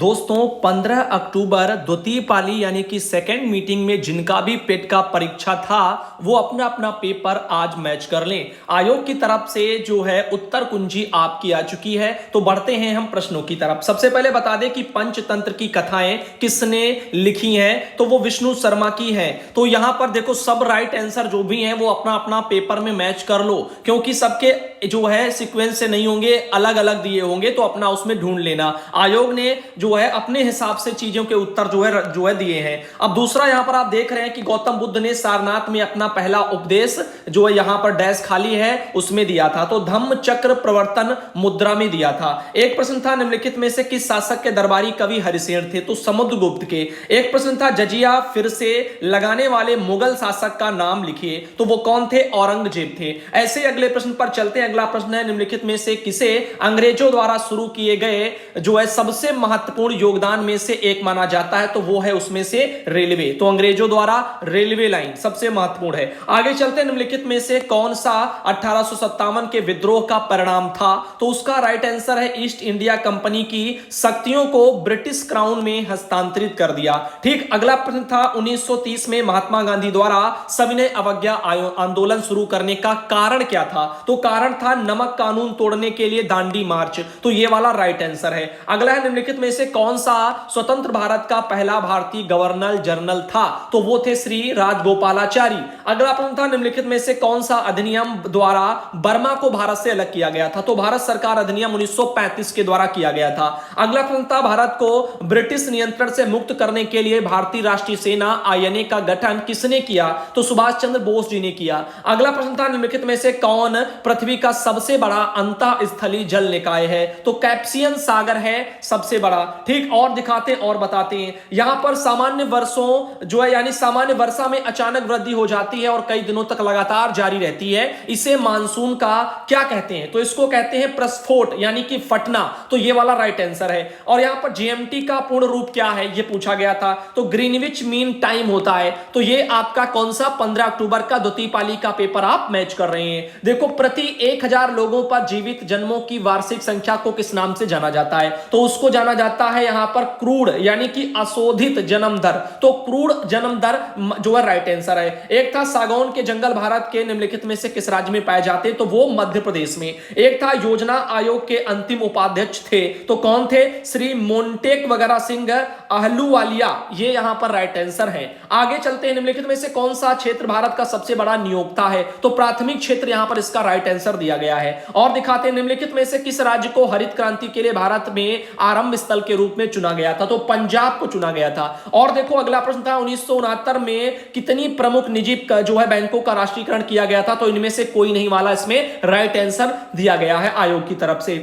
दोस्तों 15 अक्टूबर द्वितीय पाली यानी कि सेकेंड मीटिंग में जिनका भी पेट का परीक्षा था वो अपना अपना पेपर आज मैच कर लें। आयोग की तरफ से जो है उत्तर कुंजी आपकी आ चुकी है। तो बढ़ते हैं हम प्रश्नों की तरफ। सबसे पहले बता दें कि पंचतंत्र की कथाएं किसने लिखी हैं, तो वो विष्णु शर्मा की है। तो यहां पर देखो सब राइट आंसर जो भी हैं वो अपना अपना पेपर में मैच कर लो, क्योंकि सबके जो है सीक्वेंस से नहीं होंगे, अलग अलग दिए होंगे, तो अपना उसमें ढूंढ लेना। आयोग ने जो है अपने हिसाब से चीजों के उत्तर जो है दिए हैं। अब दूसरा यहां पर आप देख रहे हैं कि गौतम बुद्ध ने सारनाथ में अपना पहला उपदेश जो है यहां पर डैश खाली है उसमें दिया था, तो धम्म चक्र प्रवर्तन मुद्रा में दिया था। एक प्रश्न था निम्नलिखित में से किस शासक के दरबारी कवि हरिसेन थे, तो समुद्रगुप्त के। एक प्रश्न था जजिया फिर से लगाने वाले मुगल शासक का नाम लिखिए, तो वो कौन थे, औरंगजेब थे। ऐसे अगले प्रश्न पर चलते हैं। अगला प्रश्न है निम्नलिखित में से किसे अंग्रेजों द्वारा शुरू किए गए जो है सबसे महत्वपूर्ण योगदान में से एक माना जाता है, तो वो है उसमें से रेलवे। तो अंग्रेजों द्वारा रेलवे लाइन सबसे महत्वपूर्ण है। आगे चलते हैं निम्नलिखित में से कौन सा 1857 के विद्रोह का परिणाम था, तो उसका राइट आंसर है ईस्ट इंडिया कंपनी की शक्तियों को ब्रिटिश क्राउन में हस्तांतरित कर दिया। ठीक। अगला प्रश्न था 1930 में महात्मा गांधी द्वारा सविनय अवज्ञा आंदोलन शुरू करने का कारण क्या था, तो कारण था नमक कानून तोड़ने के लिए दांडी मार्च। तो ये वाला राइट आंसर है। अगला है निम्नलिखित में से कौन सा स्वतंत्र भारत का पहला भारतीय गवर्नर जनरल था, तो वो थे श्री राजगोपालाचारी। अगला प्रश्न था निम्नलिखित में से कौन सा अधिनियम द्वारा बर्मा को भारत से अलग किया गया था, तो भारत सरकार अधिनियम 1935 के द्वारा किया गया था। अगला प्रश्न था भारत को ब्रिटिश नियंत्रण से मुक्त करने के लिए भारतीय राष्ट्रीय सेना आईएनए का गठन किसने किया, तो सुभाष चंद्र बोस जी ने किया। अगला प्रश्न था निम्नलिखित में से कौन पृथ्वी का सबसे बड़ा अंतः स्थलीय जल निकाय है, तो कैप्सियन सागर है सबसे बड़ा। ठीक। और दिखाते और बताते हैं। यहां पर सामान्य वर्षों जो है यानी सामान्य वर्षा में अचानक वृद्धि हो जाती है और कई दिनों तक लगातार जारी रहती है, इसे मानसून का क्या कहते हैं, तो इसको कहते हैं प्रस्फोट यानी कि फटना। तो ये वाला राइट आंसर है। और यहां पर जीएमटी का पूर्ण रूप क्या है ये पूछा गया था, तो ग्रीनविच मीन टाइम होता है। तो ये आपका कौन सा 15 अक्टूबर का द्वितीय पाली का पेपर आप मैच कर रहे हैं। देखो प्रति 1000 लोगों पर जीवित जन्मों की वार्षिक संख्या को किस नाम से जाना जाता है, तो उसको जाना जाता है यहां पर क्रूड यानी कि अशोधित जन्म दर। तो क्रूड जन्म दर जो है राइट आंसर है। एक था सागौन के जंगल भारत के निम्नलिखित में से किस राज्य में पाए जाते, तो वो मध्य प्रदेश में। एक था योजना आयोग के अंतिम उपाध्यक्ष थे, तो कौन थे, श्री मोन्टेक वगैरह सिंह अहलूवालिया। ये यहां पर राइट आंसर है। आगे चलते हैं। निम्नलिखित में से कौन सा क्षेत्र भारत का सबसे बड़ा नियोक्ता है, तो प्राथमिक क्षेत्र यहां पर इसका राइट आंसर दिया गया है। और दिखाते हैं निम्नलिखित में से किस राज्य को हरित क्रांति के लिए भारत में आरंभ स्थल के रूप में चुना गया था, तो पंजाब को चुना गया था। और देखो अगला प्रश्न था 1969 में कितनी प्रमुख निजी जो है बैंकों का राष्ट्रीयकरण किया गया था, तो इनमें से कोई नहीं वाला इसमें राइट आंसर दिया गया है आयोग की तरफ से।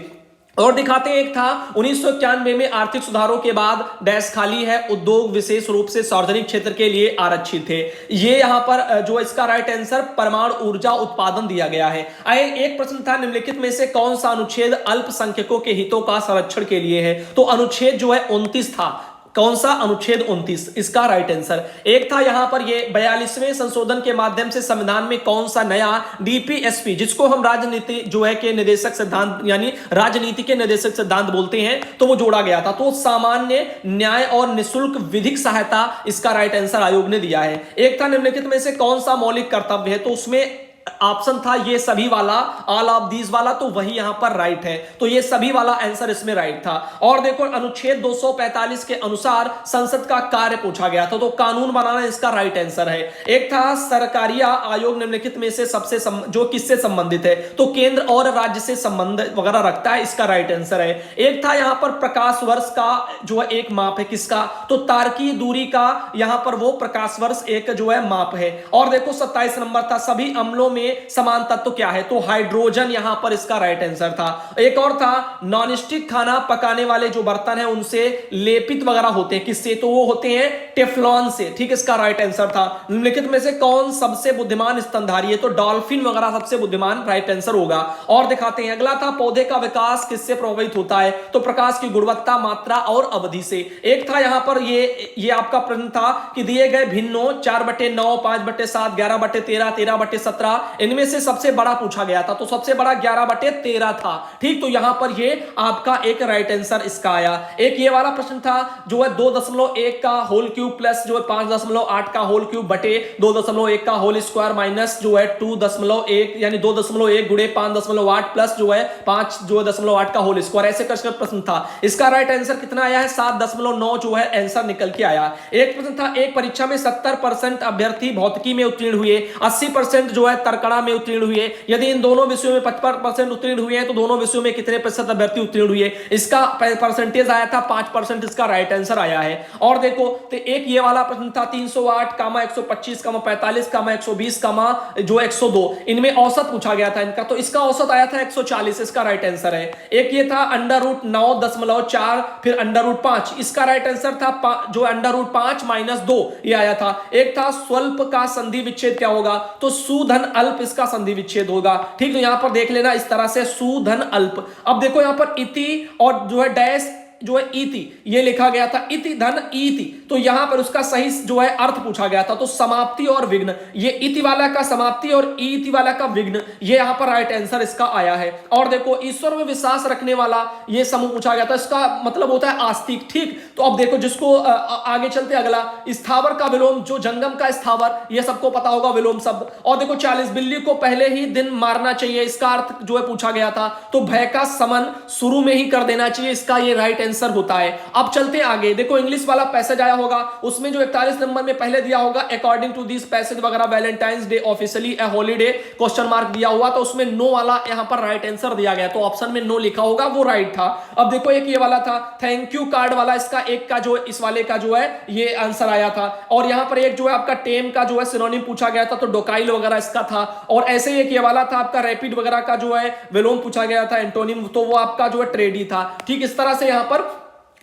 और दिखाते हैं। एक था 1991 में आर्थिक सुधारों के बाद डैश खाली है उद्योग विशेष रूप से सार्वजनिक क्षेत्र के लिए आरक्षित थे। ये यहां पर जो इसका राइट आंसर परमाणु ऊर्जा उत्पादन दिया गया है। एक प्रश्न था निम्नलिखित में से कौन सा अनुच्छेद अल्पसंख्यकों के हितों का संरक्षण के लिए है, तो अनुच्छेद जो है 29 था। कौन सा, अनुच्छेद 29 इसका राइट आंसर। एक था यहां पर ये 42वें संशोधन के माध्यम से संविधान में कौन सा नया डीपीएसपी, जिसको हम राजनीति जो है के निदेशक सिद्धांत यानी राजनीति के निदेशक सिद्धांत बोलते हैं, तो वो जोड़ा गया था। तो सामान्य न्याय और निःशुल्क विधिक सहायता इसका राइट आंसर आयोग ने दिया है। एक था निम्नलिखित में से कौन सा मौलिक कर्तव्य है, तो उसमें ऑप्शन था ये सभी वाला, ऑल ऑफ दीज वाला, तो वही यहां पर राइट है। तो ये सभी वाला आंसर इसमें राइट था। और देखो अनुच्छेद 245 के अनुसार संसद का कार्य पूछा गया था, तो कानून बनाना इसका राइट आंसर है। एक था सरकारिया आयोग निम्नलिखित में से सबसे जो किससे संबंधित है, तो केंद्र और राज्य से संबंध वगैरह रखता है, इसका राइट आंसर है। एक था यहां पर प्रकाश वर्ष का जो है एक माप है किसका, तो तारकीय दूरी का यहां पर वो प्रकाश वर्ष एक जो है माप है। और देखो 27 नंबर था सभी अम्लों में समान तत्व क्या है, तो हाइड्रोजन यहां पर इसका राइट आंसर था। एक और था नॉनस्टिक खाना पकाने वाले जो बर्तन हैं उनसे लेपित वगैरह होते हैं किससे, तो वो होते हैं टेफ्लॉन से। ठीक, इसका राइट आंसर था। निम्नलिखित में से कौन सबसे बुद्धिमान स्तनधारी है, तो डॉल्फिन वगैरह सबसे बुद्धिमान राइट आंसर होगा। और दिखाते हैं। अगला था पौधे का विकास किससे प्रभावित होता है, तो प्रकाश की गुणवत्ता, मात्रा और अवधि से। एक था यहां पर ये आपका प्रश्न था कि दिए गए भिन्नों 4/9, 5/7, 11/13, 13/17 इनमें से सबसे बड़ा पूछा गया था, तो सबसे बड़ा 11/13 था। ठीक, तो यहां पर ये आपका एक राइट आंसर इसका आया। एक ये वाला प्रश्न था जो है 2.1 का होल क्यूब प्लस जो है 5.8 का होल क्यूब बटे 2.1 का होल स्क्वायर माइनस जो है 2.1 यानी 2.1 गुणे 5.8 प्लस जो है 5.8 का होल स्क्वायर, ऐसे करके प्रश्न था। इसका राइट आंसर कितना आया है? 7.9 जो है आंसर निकल के आया। एक प्रश्न था, एक परीक्षा में 70% अभ्यर्थी भौतिकी में उत्तीर्ण हुए, 80% जो है तर्कणा में उत्तीर्ण हुए। यदि इन दोनों विषयों में 55% उत्तीर्ण हुए हैं तो दोनों विषयों में कितने प्रतिशत अभ्यर्थी उत्तीर्ण हुए? इसका परसेंटेज आया था 5%, इसका राइट आंसर आया है। और देखो तो एक ये वाला प्रश्न था 308, 125, 45, 120, जो 102, इनमें औसत पूछा गया था इनका, तो इसका औसत आया था 140, इसका राइट आंसर है। एक ये था √9.4 फिर √5, इसका राइट आंसर था जो √5 - 2 ये आया था। एक था स्वल्प का संधि विच्छेद क्या होगा? तो सुधन अल्प इसका संधि विच्छेद होगा। ठीक, तो यहां पर देख लेना इस तरह से सुधन अल्प। अब देखो यहां पर इति और जो है डैश जो है इति ये लिखा गया था, इति धन इति, तो यहां पर उसका सही जो है अर्थ पूछा गया था, तो समाप्ति और विघ्न, ये इति वाला का समाप्ति और इति वाला का विघ्न, ये यहां पर राइट आंसर इसका आया है। और देखो ईश्वर में विश्वास रखने वाला ये समूह पूछा गया था, इसका मतलब होता है आस्तिक। ठीक, तो अब देखो जिसको आगे चलते अगला, स्थावर का विलोम, जो जंगम का स्थावर, ये सबको पता होगा विलोम शब्द। और देखो 40 बिल्ली को पहले ही दिन मारना चाहिए, इसका अर्थ जो है पूछा गया था, तो भय का समन शुरू में ही कर देना चाहिए, इसका ये राइट आंसर होता है। अब चलते आगे, देखो इंग्लिश वाला पैसेज आया होगा, उसमें जो 41 नंबर में पहले दिया होगा अकॉर्डिंग टू दिस पैसेज वगैरह वैलेंटाइंस डे ऑफिशियली ए हॉलीडे क्वेश्चन मार्क दिया हुआ, तो उसमें नो वाला यहां पर राइट आंसर दिया गया, तो ऑप्शन में नो लिखा होगा, वो राइट था। अब देखो एक ये वाला था थैंक यू कार्ड वाला, इसका एक का जो इस वाले का जो है ये आंसर आया था। और यहां पर एक जो है आपका टेम का जो है सिनोनिम पूछा गया था, तो डोकाइल वगैरह इसका था। और ऐसे ही एक ये वाला था आपका रैपिड वगैरह का जो है विलोम पूछा गया था एंटोनिम, तो वो आपका जो है ट्रेडी था। ठीक, इस तरह से यहां पर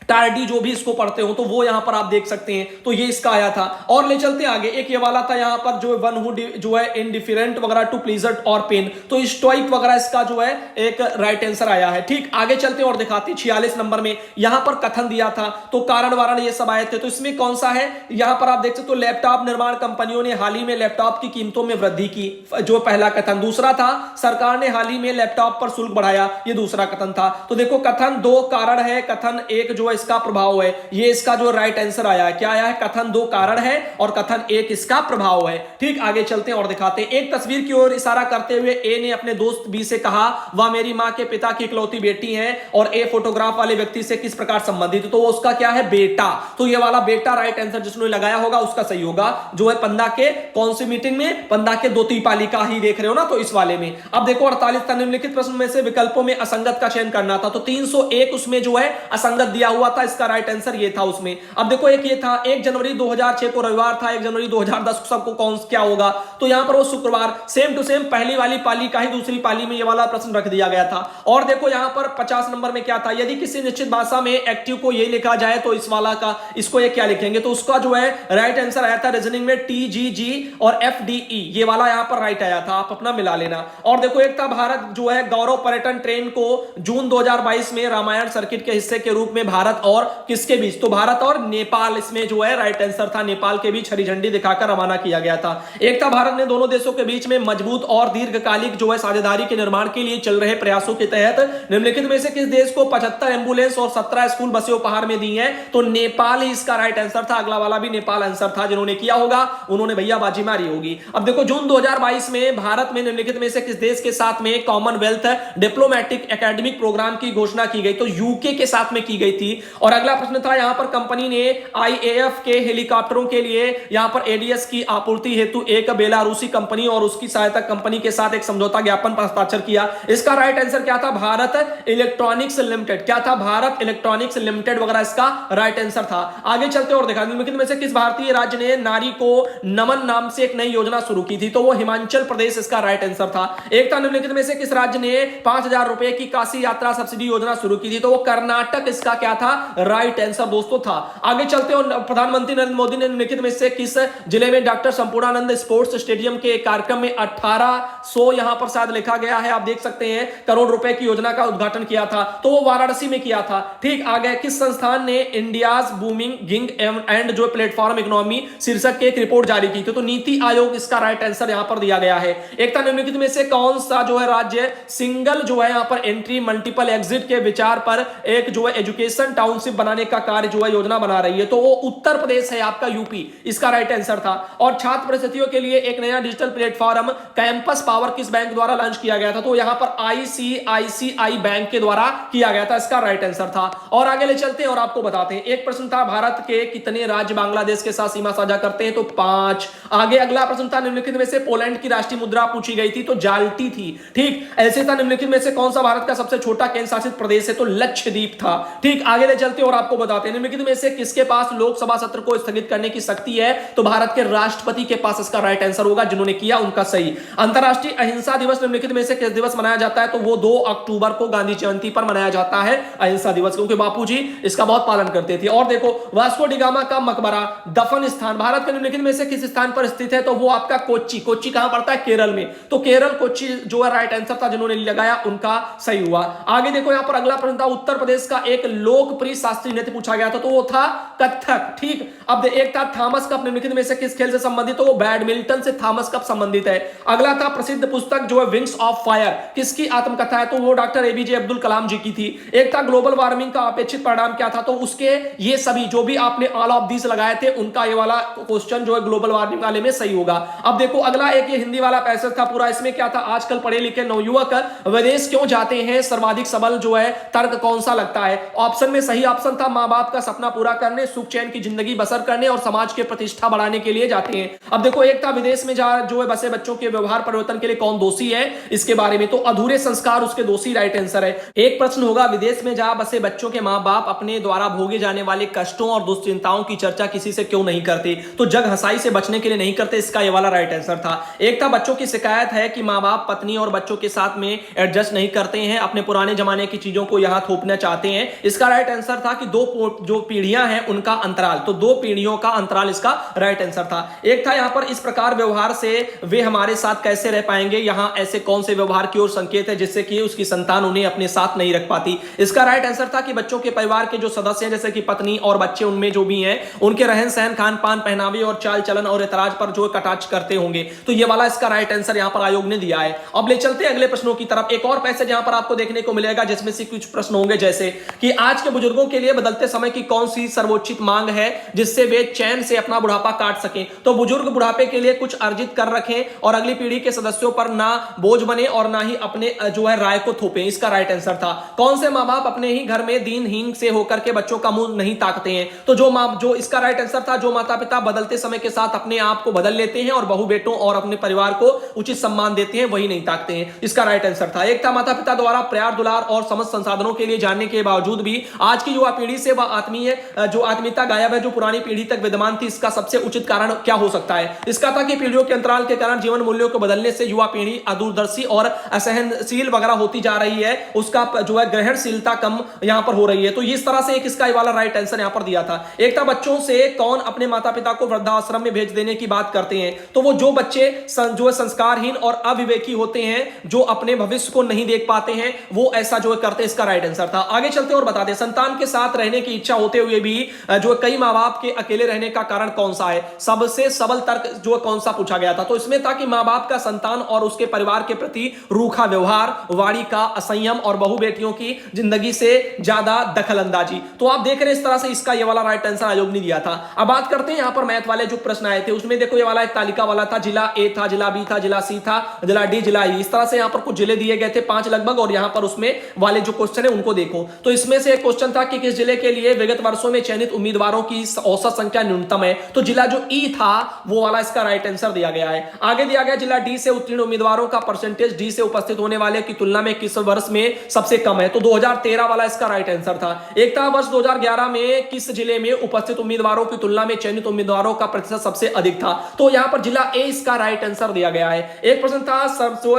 टार्डी जो भी इसको पढ़ते हो तो वो यहां पर आप देख सकते हैं, तो ये इसका आया था। और ले चलते आगे, एक ये वाला था यहां पर जो वन हु जो है इनडिफरेंट वगैरह टू प्लीजर और पेन, तो स्टोइक वगैरह इसका जो है एक राइट आंसर आया है। ठीक, आगे चलते और दिखाते 46 नंबर में यहां पर कथन दिया था, तो कारण वारण ये सब आए थे, तो इसमें कौन सा है? यहां पर आप देख सकते हो लैपटॉप निर्माण कंपनियों ने हाल ही में लैपटॉप की कीमतों में वृद्धि की, जो पहला कथन। दूसरा था सरकार ने हाल ही में लैपटॉप पर शुल्क बढ़ाया, ये दूसरा कथन था। तो देखो कथन 2 कारण है, कथन 1 जो इसका प्रभाव है, ये इसका जो राइट आंसर आया है। क्या आया है? कथन 2 कारण है और कथन 1 इसका प्रभाव है। ठीक, आगे चलते हैं और दिखाते हैं। एक तस्वीर की ओर इशारा करते हुए ए ने अपने दोस्त बी से कहा, वह मेरी मां के पिता की इकलौती बेटी है, और ए फोटोग्राफ वाले व्यक्ति से किस प्रकार संबंधित, तो वो उसका क्या है? बेटा। तो ये वाला बेटा राइट आंसर जिसने लगाया होगा उसका सही होगा, जो है पंदा के कौन सी मीटिंग में? पंदा के 2 पाली का ही देख रहे हो ना, तो इस वाले में। अब देखो 48 निम्नलिखित प्रश्न में से विकल्पों में असंगत का चयन करना था, तो 301 उसमें जो है असंगत दिया हुआ था, इसका राइट आंसर ये था उसमें। अब देखो एक ये था 1 जनवरी 2006 को रविवार था, 1 जनवरी 2010 सबको कौन क्या होगा, तो यहां पर वो शुक्रवार, सेम टू सेम पहली वाली पाली का ही दूसरी पाली में ये वाला प्रश्न रख दिया गया था। और देखो यहां पर 50 नंबर में क्या था, यदि किसी निश्चित भाषा में एक्टिव को ये लिखा जाए तो इस वाला का इसको ये क्या लिखेंगे, तो उसका जो है राइट आंसर आया था रीजनिंग में TGG और FDE, ये वाला यहां पर राइट आया था, आप अपना मिला लेना। और देखो एक था भारत जो है गौरव पर्यटन ट्रेन को जून 2022 में रामायण सर्किट के हिस्से के रूप में भारत और किसके बीच, तो भारत और नेपाल, इसमें जो है राइट आंसर था, नेपाल के बीच हरी झंडी दिखाकर रवाना किया गया था। एक था भारत ने दोनों देशों के बीच में मजबूत और दीर्घकालिक जो है साझेदारी के निर्माण के लिए चल रहे प्रयासों के तहत निम्नलिखित में से किस देश को 75 एम्बुलेंस और 17 स्कूल बसें उपहार में दी हैं, तो नेपाल ही इसका राइट आंसर था। अगला वाला भी नेपाल आंसर था, जिन्होंने किया होगा उन्होंने भैया बाजी मारी होगी। अब देखो जून 2022 में भारत में निम्नलिखित में से किस देश के साथ में कॉमनवेल्थ डिप्लोमेटिक एकेडमिक प्रोग्राम की घोषणा की गई, तो यूके के साथ में की गई थी। और अगला प्रश्न था यहां पर कंपनी ने IAF के हेलीकॉप्टरों के लिए यहां पर ADS की आपूर्ति हेतु एक बेलारूसी कंपनी और उसकी सहायता कंपनी के साथ एक समझौता ज्ञापन पर हस्ताक्षर किया। इसका राइट आंसर क्या था? Bharat electronics limited. क्या था? भारत इलेक्ट्रॉनिक्स लिमिटेड वगैरह इसका राइट आंसर था। आगे चलते और दिखा निम्नलिखित में से किस भारतीय राज्य ने नारी को नमन नाम से एक नई योजना शुरू की थी, तो वो हिमाचल प्रदेश इसका राइट आंसर था। एक था निम्नलिखित में से किस राज्य ने 5000 रुपए की काशी यात्रा सब्सिडी योजना शुरू की थी, तो वो कर्नाटक इसका क्या था? राइट आंसर दोस्तों था। आगे चलते और प्रधानमंत्री नरेंद्र मोदी ने निम्नलिखित में से किस जिले में डॉक्टर संपूर्णानंद स्पोर्ट्स स्टेडियम के कार्यक्रम में 1800 यहां पर शायद लिखा गया है, आप देख सकते हैं, करोड़ रुपए की योजना का उद्घाटन किया था, तो वो वाराणसी में किया था। ठीक, आगे किस संस्थान ने इंडियाज बूमिंग गिग एंड जो प्लेटफॉर्म इकोनॉमी शीर्षक की एक रिपोर्ट जारी की थी? तो नीति आयोग इसका राइट आंसर यहां पर दिया गया है। एक था निम्नलिखित में से कौन सा जो है राज्य सिंगल जो है यहां पर एंट्री मल्टीपल एग्जिट के विचार पर एक जो है एजुकेशन टाउनशिप बनाने का कार्य जो है योजना बना रही है? तो वो उत्तर प्रदेश है, आपका यूपी इसका राइट आंसर था। और छात्र परिस्थितियों के लिए एक नया डिजिटल प्लेटफॉर्म कैंपस पावर किस बैंक द्वारा लॉन्च किया गया था? तो यहां पर आईसीआईसीआई बैंक के द्वारा किया गया था, इसका राइट आंसर था। और आगे ले चलते हैं और आपको बताते हैं। एक प्रश्न था भारत के कितने राज्य बांग्लादेश के साथ सीमा साझा करते हैं? तो 5। आगे अगला प्रश्न था निम्नलिखित में से पोलैंड की राष्ट्रीय मुद्रा पूछी गई थी, तो जाल्टी थी। ठीक, ऐसे था निम्नलिखित में से कौन सा भारत का सबसे छोटा केंद्र शासित प्रदेश है? तो लक्षद्वीप था। ठीक, आगे ले चलते और आपको बताते हैं निम्नलिखित में से किसके पास लोकसभा सत्र को स्थगित करने की शक्ति है? तो भारत के राष्ट्रपति के पास इसका राइट आंसर होगा, जिन्होंने किया उनका सही। अंतरराष्ट्रीय अहिंसा दिवस निम्नलिखित में से किस दिवस मनाया जाता है? तो वो 2 अक्टूबर को गांधी जयंती पर मनाया जाता है अहिंसा दिवस, क्योंकि बापूजी इसका बहुत पालन करते थे। और देखो वास्को डी गामा का मकबरा दफन स्थान भारत के निम्नलिखित में से किस स्थान पर स्थित है? तो वो आपका कोच्चि। कोच्चि कहां पड़ता है? केरल में। तो केरल कोच्चि जो है राइट आंसर था, जिन्होंने लगाया उनका सही हुआ। आगे देखो यहां पर अगला प्रश्न था उत्तर प्रदेश का एक लोकप्रिय शास्त्रीय नृत्य पूछा गया था, तो वो था कथक। ठीक, अब एक था थॉमस कप निम्नलिखित में से किस खेल से संबंधित? तो वो बैडमिंटन से थॉमस कप संबंधित है। अगला था प्रसिद्ध पुस्तक जो है विंग्स ऑफ फायर किसकी आत्मकथा है? तो वो डॉक्टर एपीजे अब्दुल कलाम जी की थी। एक था ग्लोबल वार्मिंग का अपेक्षित परिणाम क्या था? तो उसके ये सभी जो भी आपने ऑल ऑफ दीस लगाए थे उनका ये वाला क्वेश्चन जो है ग्लोबल वार्मिंग वाले में सही होगा। अब देखो अगला एक ये हिंदी वाला पैसेज था पूरा, इसमें क्या था? आजकल पढ़े लिखे नवयुवक विदेश क्यों जाते हैं, सर्वाधिक सबल जो है तर्क कौन सा लगता है? ऑप्शन में सही ऑप्शन था मां बाप का सपना पूरा करने, सुख चैन की जिंदगी बसर करने और समाज के प्रतिष्ठा बढ़ाने के लिए जाते हैं। अब देखो एक था विदेश में जा जो है बसे बच्चों के व्यवहार परिवर्तन के लिए कौन दोषी है इसके बारे में? तो अधूरे संस्कार उसके दोषी राइट आंसर है। एक प्रश्न होगा विदेश में जा बसे बच्चों के मां बाप अपने द्वारा भोगे जाने वाले कष्टों और दुश्चिंताओं की चर्चा किसी से क्यों नहीं करते? तो जग हंसाई से बचने के लिए नहीं करते, इसका ये वाला राइट आंसर था। एक था बच्चों की शिकायत है कि मां बाप पत्नी और बच्चों के साथ में एडजस्ट नहीं करते हैं, अपने पुराने जमाने की चीजों को यहां थोपना चाहते हैं। इसका राइट आंसर था कि 2 जो पीढ़ियां हैं उनका अंतराल, तो 2 पीढ़ियों का अंतराल इसका राइट आंसर था। एक था यहां पर इस प्रकार व्यवहार से वे हमारे साथ कैसे रह पाएंगे, यहां ऐसे कौन से व्यवहार की ओर संकेत है जिससे कि उसकी संतान उन्हें अपने साथ नहीं रख पाती? इसका राइट आंसर था कि बच्चों के परिवार के जो सदस्य हैं जैसे कि पत्नी और बच्चे उनमें जो भी हैं उनके रहन सहन खान पान पहनावे और चाल चलन और इतराज पर जो कटाक्ष करते होंगे। तो ये वाला इसका राइट आंसर यहां पर आयोग ने दिया है। अब ले चलते हैं अगले प्रश्नों की तरफ। एक और पैसेज यहां पर आपको देखने को मिलेगा जिसमें से कुछ प्रश्न होंगे जैसे कि आज के बुजुर्गों के लिए बदलते समय की कौन सी सर्वोच्चित मांग है जिससे वे चैन से अपना बुढ़ापा काट सकें? तो बुजुर्ग बुढ़ापे के लिए कुछ अर्जित कर रखें और अगली पीढ़ी के सदस्यों पर ना बोझ बने और ना ही अपने जो है राय को थोपें, इसका राइट आंसर था। कौन से मां बाप अपने ही घर में दीनहीन से होकर के बच्चों का मुंह नहीं ताकते हैं? तो जो इसका राइट आंसर था जो माता पिता बदलते समय के साथ अपने आप को बदल लेते हैं और बहू बेटों और अपने परिवार को उचित सम्मान देते हैं वही नहीं ताकते हैं, इसका राइट आंसर था। एक था माता पिता द्वारा प्यार दुलार और समस्त संसाधनों के लिए जानने के बावजूद भी आज की युवा पीढ़ी से वह आत्मीयता गायब है जो पुरानी पीढ़ी तक विद्यमान थी, इसका सबसे उचित कारण क्या हो सकता है? इसका था कि पीढ़ियों के अंतराल के कारण जीवन मूल्यों को बदलने से युवा पीढ़ी अदूरदर्शी और असहनशील वगैरह होती जा रही है, उसका जो है ग्रहणशीलता कम यहां पर हो रही है। तो इस तरह से एक इसका वाला राइट आंसर यहां पर दिया था। एक था बच्चों से कौन अपने माता पिता को वृद्धाश्रम में भेज देने की बात करते हैं? तो वो जो बच्चे जो संस्कारहीन और अविवेकी होते हैं, जो अपने भविष्य को नहीं देख पाते हैं, वो ऐसा जो करते हैं, इसका राइट आंसर था। आगे चलते और बताते संतान के साथ रहने की इच्छा होते हुए भी जो कई मां बाप के अकेले रहने का कारण कौन सा है? सबसे सबल तर्क जो कौन सा पूछा गया था? तो इसमें था कि मां बाप का संतान और उसके परिवार के प्रति रूखा व्यवहार, वाणी का असंयम और बहु बेटियों की जिंदगी से ज्यादा दखल अंदाजी। तो आप देख रहे हैं इस तरह से इसका ये वाला राइट आंसर आयोग ने दिया था। अब बात करते हैं यहां पर मैथ वाले जो प्रश्न आए थे उसमें देखो ये वाला एक तालिका वाला था, जिला ए था, जिला बी था, जिला सी था, जिला डी, जिला ई, इस तरह से यहां पर कुछ जिले दिए गए थे 5 लगभग, और यहां पर उसमें वाले जो क्वेश्चन है उनको देखो। तो इसमें से एक क्वेश्चन था कि किस जिले के लिए विगत वर्षों में चयनित उम्मीदवारों की औसत संख्या न्यूनतम है? तो जिला जो ई था वो वाला इसका राइट आंसर दिया गया है। आगे दिया गया जिला डी से उत्तीर्ण उम्मीदवारों का परसेंटेज डी से उपस्थित होने वाले की तुलना में किस वर्ष में सबसे कम है? तो 2013 वाला इसका राइट आंसर था। एक था वर्ष 2011 में किस जिले में उपस्थित उम्मीदवारों की तुलना में चयनित उम्मीदवारों का प्रतिशत सबसे अधिक था? तो यहां पर जिला ए इसका राइट आंसर दिया गया है। एक प्रश्न था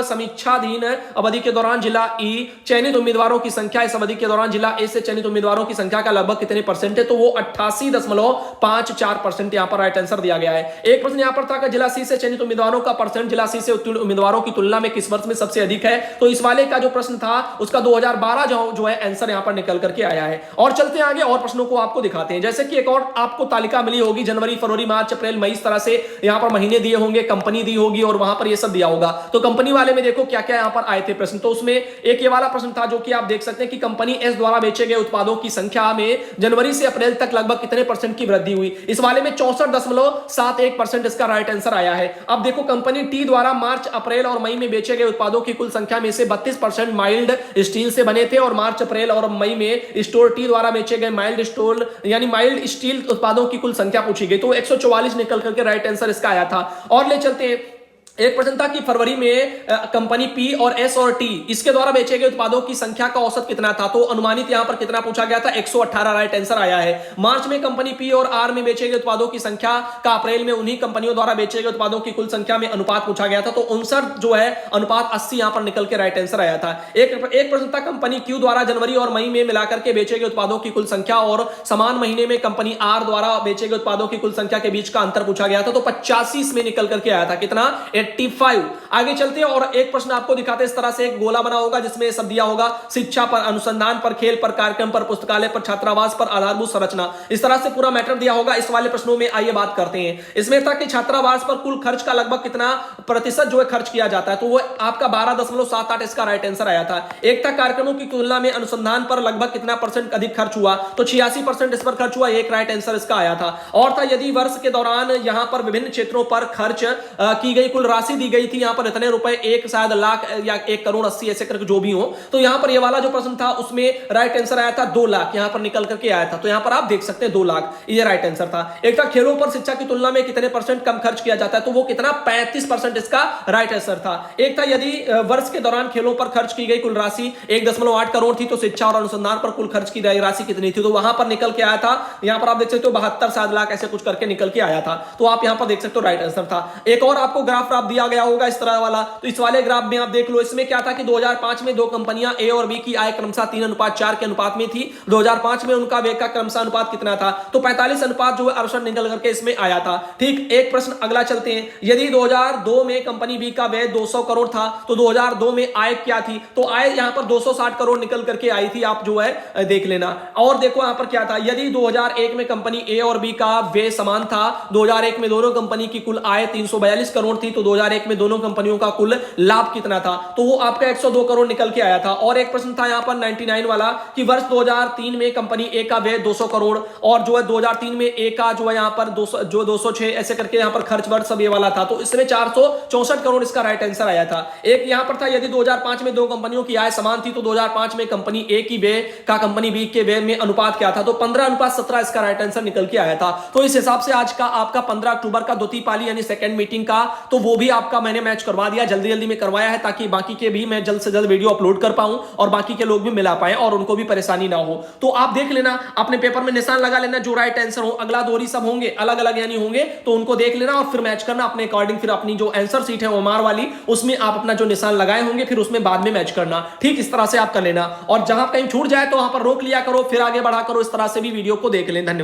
समीक्षाधीन अवधि के दौरान जिला ई चयनित उम्मीदवारों की संख्या इस अवधि के दौरान जिला ए से चयनित उम्मीदवार उम्मीदवारों की संख्या का लगभग कितने परसेंट है, तो वो 88.54% यहां पर राइट आंसर दिया गया है। एक प्रश्न यहां पर था कि जिला सी से चयनित उम्मीदवारों का परसेंट जिला सी से उत्तीर्ण उम्मीदवारों की तुलना में किस वर्ष में सबसे अधिक है, तो इस वाले का जो प्रश्न था उसका 2012 जो है आंसर यहां पर निकल करके आया है। और चलते हैं आगे और प्रश्नों को आपको दिखाते हैं। जैसे कि एक और आपको तालिका मिली होगी, जनवरी, फरवरी, मार्च, अप्रैल, मई, इस तरह से यहां पर महीने दिए होंगे, कंपनी दी होगी और वहां पर ये सब दिया होगा। तो कंपनी वाले में देखो क्या क्या यहां पर आए थे प्रश्न। तो उसमें एक ये वाला प्रश्न था जो कि आप देख सकते हैं कि कंपनी एस द्वारा बेचे गए उत्पादों की संख्या में जनवरी से अप्रैल तक लगभग कितने परसेंट की वृद्धि हुई। इस वाले में 64.71% इसका राइट आंसर आया है। अब देखो कंपनी टी द्वारा मार्च, अप्रैल और मई में बेचे गए उत्पादों की कुल संख्या में से 32% माइल्ड स्टील से बने थे और मार्च, अप्रैल और मई में स्टोर टी द्वारा बेचे गए माइल्ड स्टोल यानी माइल्ड स्टील उत्पादों की कुल संख्या पूछी गई। तो 144 निकल करके राइट आंसर इसका आया था। और ले चलते हैं, एक प्रश्न था कि फरवरी में कंपनी पी और एस और टी इसके द्वारा बेचे गए उत्पादों की संख्या का औसत कितना था, तो अनुमानित यहां पर कितना पूछा गया था, 118 राइट आंसर आया है। मार्च में कंपनी पी और आर में बेचे गए उत्पादों की संख्या का अप्रैल में उन्हीं कंपनियों द्वारा बेचे गए उत्पादों की कुल संख्या में अनुपात पूछा गया था, तो 59 जो है अनुपात 80 यहां पर निकल के राइट आंसर आया था। एक प्रश्न था कंपनी क्यू द्वारा जनवरी और मई में मिलाकर के बेचे गए उत्पादों की कुल संख्या और समान महीने में कंपनी आर द्वारा बेचे गए उत्पादों की कुल संख्या के बीच का अंतर पूछा गया था, तो 85 में निकल करके आया था। कितना, 85। आगे चलते हैं और एक प्रश्न आपको दिखाते हैं। इस तरह से एक गोला बना होगा जिसमें सब दिया होगा, शिक्षा पर, अनुसंधान पर, खेल पर, कार्यक्रम पर, पुस्तकालय पर, छात्रावास पर, आधारभूत संरचना, इस तरह से पूरा मैटर दिया होगा। इस वाले प्रश्नों में आइए बात करते हैं। इसमें था कि छात्रावास पर कुल खर्च का लगभग कितना प्रतिशत जो है खर्च किया जाता है, तो वो आपका 12.78 इसका राइट आंसर आया था। एक था कार्यक्रमों की तुलना में अनुसंधान पर लगभग कितना परसेंट अधिक खर्च हुआ, तो 86% इस पर खर्च हुआ, एक राइट आंसर इसका आया था। और था यदि वर्ष के दौरान यहां पर विभिन्न क्षेत्रों पर खर्च की गई कुल राशि दी गई थी, यहां पर इतने रुपए, एक शायद लाख या 1,80,00,000 ऐसे करके जो भी हो, तो यहां पर ये वाला जो प्रश्न था उसमें राइट आंसर आया था 2 लाख, यहां पर निकल करके आया था। तो यहां पर आप देख सकते हैं 2 लाख ये राइट आंसर था। एक था खेलों पर शिक्षा की तुलना में कितने परसेंट कम खर्च किया जाता है, तो वो कितना, 35% इसका राइट आंसर था। एक था यदि वर्ष के दौरान खेलों पर खर्च की गई कुल राशि 1.8 करोड़ थी, तो शिक्षा और अनुसंधान पर कुल खर्च की गई राशि कितनी थी, तो वहां पर निकल के आया था, यहां पर आप देख सकते हो 72 लाख ऐसे कुछ करके निकल के आया था। तो आप यहां पर देख सकते हो राइट आंसर था। एक और आपको ग्राफ दिया गया होगा इस तरह वाला, तो इस वाले ग्राफ में आप देख लो। इसमें क्या था कि 2005 में दो कंपनियां ए और बी की आय क्रमशः 3:4 के अनुपात में थी। 2005 में उनका व्यय का क्रमशः अनुपात कितना था, तो 45 अनुपात जो है अरसर निकल करके इसमें आया था। ठीक, एक प्रश्न अगला चलते हैं। यदि 2002 में कंपनी बी का व्यय 200 करोड़ था, तो 2002 में आय क्या थी, तो आय यहां पर 260 करोड़ निकल करके आई थी, आप जो है देख लेना। और देखो यहां पर क्या था, यदि 2001 में कंपनी ए और बी का व्यय समान था, 2001 में दोनों कंपनी की कुल आय 342 करोड़ थी, तो 2001 में दोनों कंपनियों का कुल लाभ कितना था, तो वो आपका 102 करोड़ निकल के आया था। और एक प्रश्न था यहां पर 99 वाला कि वर्ष 2003 में कंपनी ए का व्यय 200 करोड़ और जो है 2003 में ए का जो है यहां पर 206 ऐसे करके यहां पर खर्च वर्ष सब ये वाला था, तो इसमें 464 करोड़ इसका राइट आंसर आया था। एक यहां पर था यदि 2005 में दो कंपनियों की आय समान थी, तो 2005 में कंपनी ए की व्यय का कंपनी बी के व्यय में अनुपात क्या था, तो 15:17 इसका राइट आंसर निकल के आया था। तो इस हिसाब से आज का आपका 15 अक्टूबर का द्वितीय पाली यानी सेकंड मीटिंग का, तो वो भी आपका मैंने मैच करवा दिया, जल्दी में करवाया है, ताकि बाकी के भी मैं जल्द से जल्द वीडियो अपलोड कर पाऊं और बाकी के लोग भी मिला पाए और उनको भी परेशानी ना हो। तो आप देख लेना, अपने पेपर में निशान लगा लेना, जो राइट आंसर हो, अगला दोहरी सब होंगे, अलग अलग यानी होंगे, तो उनको देख लेना और फिर मैच करना अपने अकॉर्डिंग। फिर अपनी जो आंसर सीट है ओमार वाली, उसमें आप अपना जो निशान लगाए होंगे फिर उसमें बाद में मैच करना। ठीक, इस तरह से आप कर लेना, और जहां कहीं छूट जाए तो वहां पर रोक लिया करो, फिर आगे बढ़ा करो। इस तरह से भी वीडियो को देख लें। धन्यवाद।